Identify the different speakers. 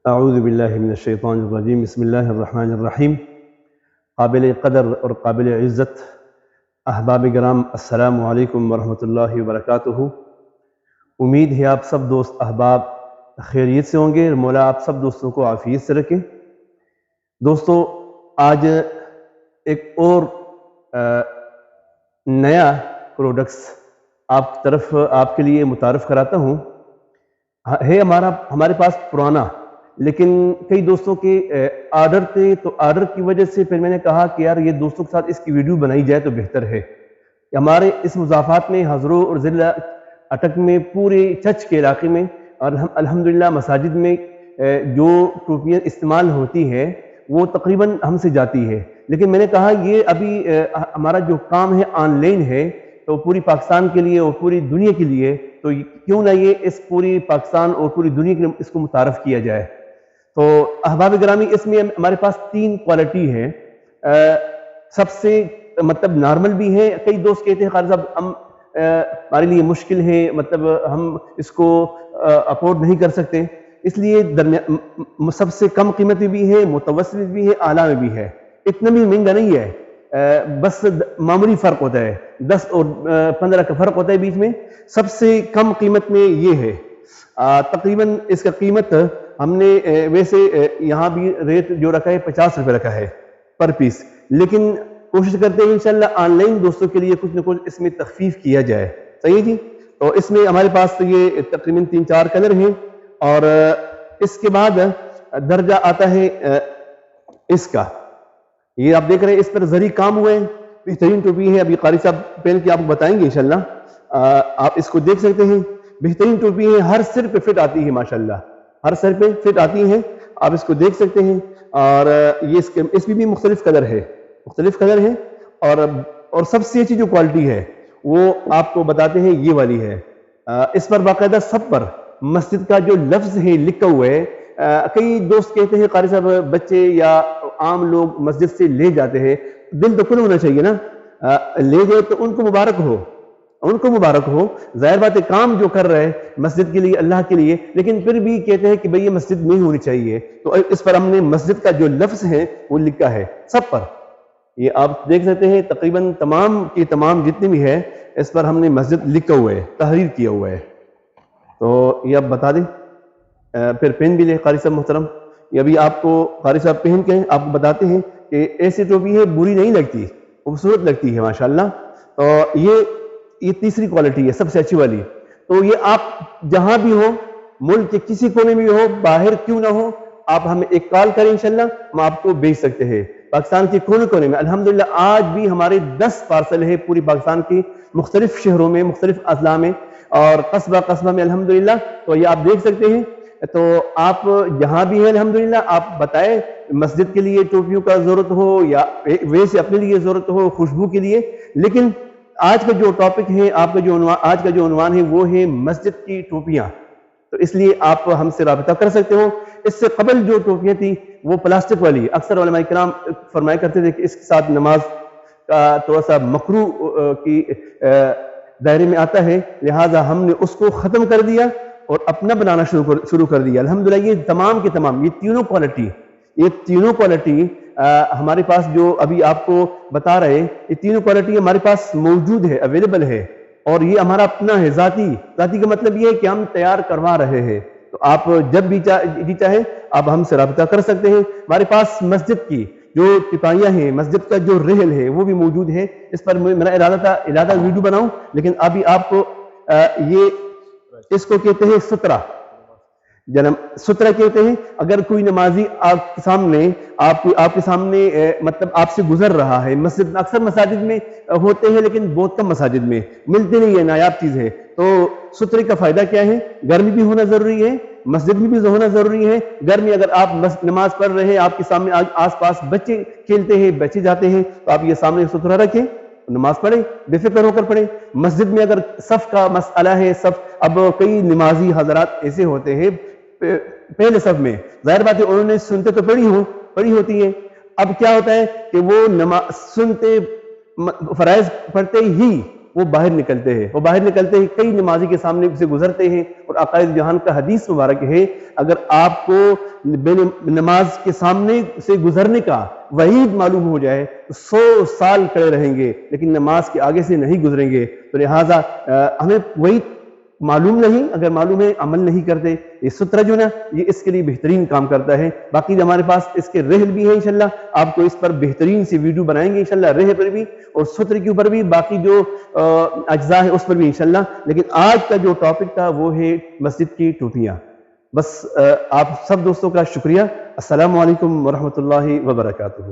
Speaker 1: اعوذ باللہ من الشیطان الرجیم بسم اللہ الرحمن الرحیم۔ قابل قدر اور قابل عزت احباب کرام، السلام علیکم ورحمۃ اللہ وبرکاتہ۔ امید ہے آپ سب دوست احباب خیریت سے ہوں گے، مولا آپ سب دوستوں کو عافیت سے رکھیں۔ دوستو، آج ایک اور نیا پروڈکٹس آپ کی طرف آپ کے لیے متعارف کراتا ہوں۔ ہے ہمارے پاس پرانا، لیکن کئی دوستوں کے آرڈر تھے، تو آرڈر کی وجہ سے پھر میں نے کہا کہ یار یہ دوستوں کے ساتھ اس کی ویڈیو بنائی جائے تو بہتر ہے۔ ہمارے اس مضافات میں حضرو اور ضلع اٹک میں پورے چچ کے علاقے میں اور الحمدللہ مساجد میں جو ٹوپیاں استعمال ہوتی ہیں وہ تقریباً ہم سے جاتی ہے، لیکن میں نے کہا یہ ابھی ہمارا جو کام ہے آن لائن ہے، تو پوری پاکستان کے لیے اور پوری دنیا کے لیے، تو کیوں نہ یہ اس پوری پاکستان اور پوری دنیا کے لیے اس کو متعارف کیا جائے۔ تو احباب گرامی، اس میں ہمارے پاس 3 کوالٹی ہیں۔ سب سے مطلب نارمل بھی ہے، کئی دوست کہتے ہیں خالد صاحب ہمارے لیے مشکل ہے، مطلب ہم اس کو افورڈ نہیں کر سکتے، اس لیے سب سے کم قیمت میں بھی ہے، متوسط بھی ہے، اعلیٰ میں بھی ہے۔ اتنا بھی مہنگا نہیں ہے، بس معمولی فرق ہوتا ہے، 10 اور 15 کا فرق ہوتا ہے بیچ میں۔ سب سے کم قیمت میں یہ ہے، تقریباً اس کا قیمت ہم نے ویسے یہاں بھی ریٹ جو رکھا ہے 50 روپے رکھا ہے پر پیس، لیکن کوشش کرتے ہیں انشاءاللہ آن لائن دوستوں کے لیے کچھ نہ کچھ اس میں تخفیف کیا جائے۔ صحیح جی؟ تو اس میں ہمارے پاس تو یہ تقریباً 3-4 کلر ہیں، اور اس کے بعد درجہ آتا ہے اس کا، یہ آپ دیکھ رہے ہیں اس پر زری کام ہوئے ہیں، بہترین ٹوپی ہے۔ ابھی قاری صاحب پہن کے آپ کو بتائیں گے انشاءاللہ، آپ اس کو دیکھ سکتے ہیں، بہترین ٹوپی ہے، ہر سر پہ فٹ آتی ہے ماشاءاللہ، ہر سر پہ فٹ آتی ہیں، آپ اس کو دیکھ سکتے ہیں۔ اور یہ اس میں بھی مختلف کلر ہے، اور سب سے اچھی جو کوالٹی ہے وہ آپ کو بتاتے ہیں یہ والی ہے۔ اس پر باقاعدہ سب پر مسجد کا جو لفظ ہے لکھا ہوا ہے۔ کئی دوست کہتے ہیں قاری صاحب بچے یا عام لوگ مسجد سے لے جاتے ہیں، دل تو کھلا ہونا چاہیے نا، لے جائے تو ان کو مبارک ہو، ظاہر بات ہے کام جو کر رہے ہیں مسجد کے لیے، اللہ کے لیے، لیکن پھر بھی کہتے ہیں کہ بھئی یہ مسجد نہیں ہونی چاہیے، تو اس پر ہم نے مسجد کا جو لفظ ہے وہ لکھا ہے سب پر، یہ آپ دیکھ سکتے ہیں تقریباً تمام کی تمام جتنی بھی ہے اس پر ہم نے مسجد لکھا ہوا ہے، تحریر کیا ہوا ہے۔ تو یہ آپ بتا دیں، پھر پہن بھی لیں قاری صاحب محترم، یہ ابھی آپ کو قاری صاحب پہن کے آپ کو بتاتے ہیں کہ ایسی ٹوپی ہے، بری نہیں لگتی، خوبصورت لگتی ہے ماشاءاللہ۔ تو یہ تیسری کوالٹی ہے، سب سے اچھی والی۔ تو یہ آپ جہاں بھی ہو، ملک کے کسی کونے میں ہو، باہر کیوں نہ ہو، آپ ہمیں ایک کال کریں انشاءاللہ، ہم آپ کو بھیج سکتے ہیں پاکستان کے کونے کونے میں۔ الحمدللہ آج بھی ہمارے 10 پارسل ہے پوری پاکستان کی مختلف شہروں میں، مختلف اضلاع میں اور قصبہ میں الحمدللہ۔ تو یہ آپ دیکھ سکتے ہیں، تو آپ جہاں بھی ہیں الحمدللہ آپ بتائیں، مسجد کے لیے ٹوپیوں کا ضرورت ہو یا ویسے اپنے لیے ضرورت ہو، خوشبو کے لیے، لیکن آج کا جو ٹاپک ہے، آج کا جو عنوان ہے وہ ہے مسجد کی ٹوپیاں، تو اس لیے آپ ہم سے رابطہ کر سکتے ہو۔ اس سے قبل جو ٹوپیاں تھیں وہ پلاسٹک والی، اکثر علماء کرام فرمایا کرتے تھے کہ اس کے ساتھ نماز کا تھوڑا سا مکروہ کی دائرے میں آتا ہے، لہٰذا ہم نے اس کو ختم کر دیا اور اپنا بنانا شروع کر دیا الحمدللہ۔ یہ تمام کے تمام یہ تینوں کوالٹی ہمارے پاس جو ابھی آپ کو بتا رہے، یہ تینوں کوالٹی ہمارے پاس موجود ہے، اویلیبل ہے، اور یہ ہمارا اپنا ہے، ذاتی کا مطلب یہ ہے کہ ہم تیار کروا رہے ہیں۔ تو آپ جب بھی چاہے آپ ہم سے رابطہ کر سکتے ہیں۔ ہمارے پاس مسجد کی جو ٹپائیاں ہیں، مسجد کا جو رحل ہے وہ بھی موجود ہے، اس پر میرا ارادہ ویڈیو بناؤں، لیکن ابھی آپ کو اس کو کہتے ہیں سترہ، سترہ کہتے ہیں۔ اگر کوئی نمازی آپ کے سامنے مطلب آپ سے گزر رہا ہے، مسجد اکثر مساجد میں ہوتے ہیں لیکن بہت کم مساجد میں ملتے نہیں ہے، نایاب چیز ہے، تو سترے کا فائدہ کیا ہے؟ گھر میں بھی ہونا ضروری ہے، مسجد میں بھی ہونا ضروری ہے۔ گھر میں اگر آپ نماز پڑھ رہے ہیں، آپ کے سامنے آس پاس بچے کھیلتے ہیں، بچے جاتے ہیں، تو آپ یہ سامنے ستھرا رکھیں، نماز پڑھیں، بے فکر ہو کر پڑھیں۔ مسجد میں اگر صف کا مسئلہ ہے، اب کئی نمازی حضرات ایسے ہوتے ہیں پہلے صف میں، ظاہر بات ہے انہوں نے سنتے تو پڑھی ہوتی ہیں، اب کیا ہوتا ہے کہ وہ سنتے فرائض پڑھتے ہی وہ باہر نکلتے ہیں، کئی نمازی کے سامنے سے گزرتے ہیں، اور عقائد جہان کا حدیث مبارک ہے اگر آپ کو نماز کے سامنے سے گزرنے کا وعید معلوم ہو جائے تو 100 سال کھڑے رہیں گے لیکن نماز کے آگے سے نہیں گزریں گے. تو لہٰذا ہمیں وعید معلوم نہیں، اگر معلوم ہے عمل نہیں کرتے. یہ سترہ جو نا یہ اس کے لیے بہترین کام کرتا ہے. باقی ہمارے پاس اس کے رحل بھی ہیں، انشاءاللہ آپ کو اس پر بہترین سی ویڈیو بنائیں گے انشاءاللہ، رحل پر بھی اور ستر کے اوپر بھی، باقی جو اجزاء ہے اس پر بھی انشاءاللہ. لیکن آج کا جو ٹاپک تھا وہ ہے مسجد کی ٹوٹیاں. بس آپ سب دوستوں کا شکریہ. السلام علیکم ورحمۃ اللہ وبرکاتہ.